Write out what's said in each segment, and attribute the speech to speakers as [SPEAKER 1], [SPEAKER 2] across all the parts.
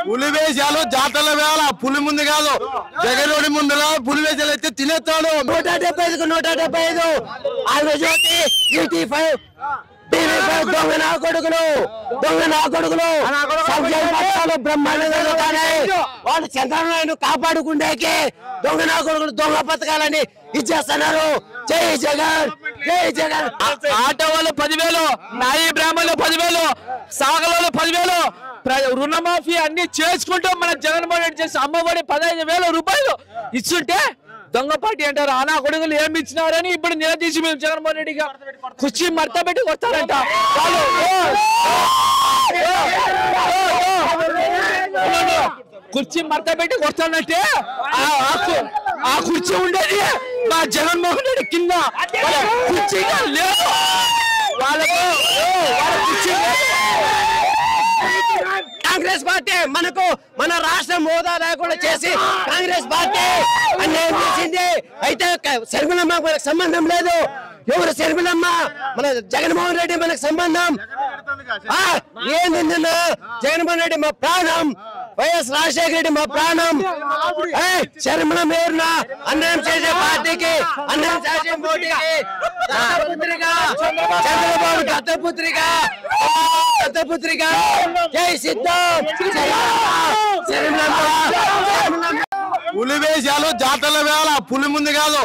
[SPEAKER 1] పులివేషాలు జాతర వేళ పులి ముందు కాదు జగన్ ముందులో పులివేషాలు అయితే తినేస్తాడు
[SPEAKER 2] 175 175 ఆంధ్రజ్యోతి ET5 TV5 దొంగ నా కొడుకులు బ్రహ్మాండంగా వాళ్ళు చంద్రబాబు కాపాడుకుండేకి దొంగ నా కొడుకులు దొంగ పథకాలని ఇచ్చేస్తున్నారు. జై జగన్ జై జగన్.
[SPEAKER 3] ఆటో వాళ్ళు 10,000, నాయి బ్రాహ్మణులు 10,000, సాగలలో 10,000, రుణమాఫీ అన్ని చేసుకుంటూ మన జగన్మోహన్ రెడ్డి చేసి అమ్మఒడి 15,000 రూపాయలు ఇచ్చుంటే దొంగ పార్టీ అంటారు. ఆనా కొడుకులు ఏమి ఇచ్చినారని ఇప్పుడు నిలదీసి మేము జగన్మోహన్ రెడ్డిగా కుర్చీ మడత పెట్టి వస్తారంట. కుర్చీ మడత పెట్టి వస్తానంటే ఆ కుర్చీ ఉండేది మా జగన్మోహన్ రెడ్డి కింద కుర్చీగా లేదు. వాళ్ళకు కుర్చీ
[SPEAKER 2] కాంగ్రెస్ పార్టీ మనకు మన రాష్ట్రం హోదా లేకుండా చేసి కాంగ్రెస్ పార్టీ అన్యాయం చేసింది. అయితే శర్మిలమ్మ మనకు సంబంధం లేదు. ఎవరు శర్మిలమ్మ? మన జగన్మోహన్ రెడ్డి మనకు సంబంధం. ఏంది జగన్మోహన్ రెడ్డి మా ప్రాణం, వైఎస్ రాజశేఖర రెడ్డి మా ప్రాణం. శర్మిలమ్మ ఎవరునా? అన్యాయం చేసే పార్టీకి, అన్యాయం చేసే మోడీకి చంద్రబాబు దత్తపుత్రిగా జై సిద్ధం.
[SPEAKER 1] పులివేషాలు జాతర వేళ పులి ముందు కాదు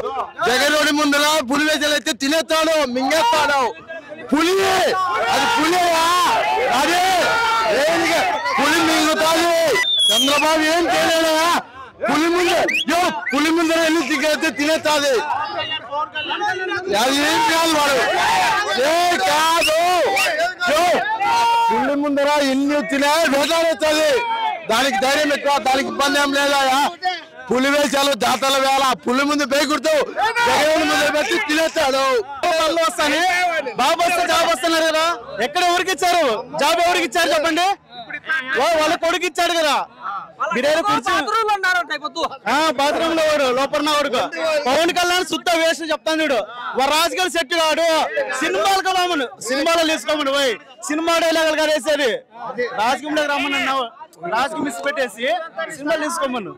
[SPEAKER 1] జగన్ ముందులో పులివేషాలు అయితే తినేస్తాడు, మింగేస్తాడు. పులి అది పులియా? అదే పులి మింగుతాడు. చంద్రబాబు ఏం చేయలేదా? పులి ముందర వెళ్ళి దిగైతే తినేస్తాది. అది ఏం కాదు వాడు కాదు. పులి ముందర ఎన్ని వచ్చినా వేటాడేస్తుంది. దానికి ధైర్యం ఎక్కువ, దానికి ఇబ్బంది ఏం లేదా? పులివేషాలు జాతర వేళ పులి ముందు పేకుడుతూ జగన్ ముందు పెట్టి తినేస్తాడు.
[SPEAKER 3] బాబు వస్తే జాబ్ వస్తున్నారు కదా, ఎక్కడ ఎవరికి ఇచ్చారు జాబ్? ఎవరికి ఇచ్చారు చెప్పండి? వాళ్ళ కొడుకు ఇచ్చాడు కదా. బాత్రూమ్ లో వాడు లోపల వాడుకో పవన్ కళ్యాణ్ సుత్త వేస్ట్ చెప్తాను చూడు. రాజకీయాలు సెట్ కాడు. సినిమాలు కలమను, సినిమాలో తీసుకోమను పోయి సినిమా డైలాగులు కదా వేసేది. రాజకీయంలోకి రమ్మని అన్నావు, రాజకీయం మిస్ పెట్టేసి సినిమాలు తీసుకోమను.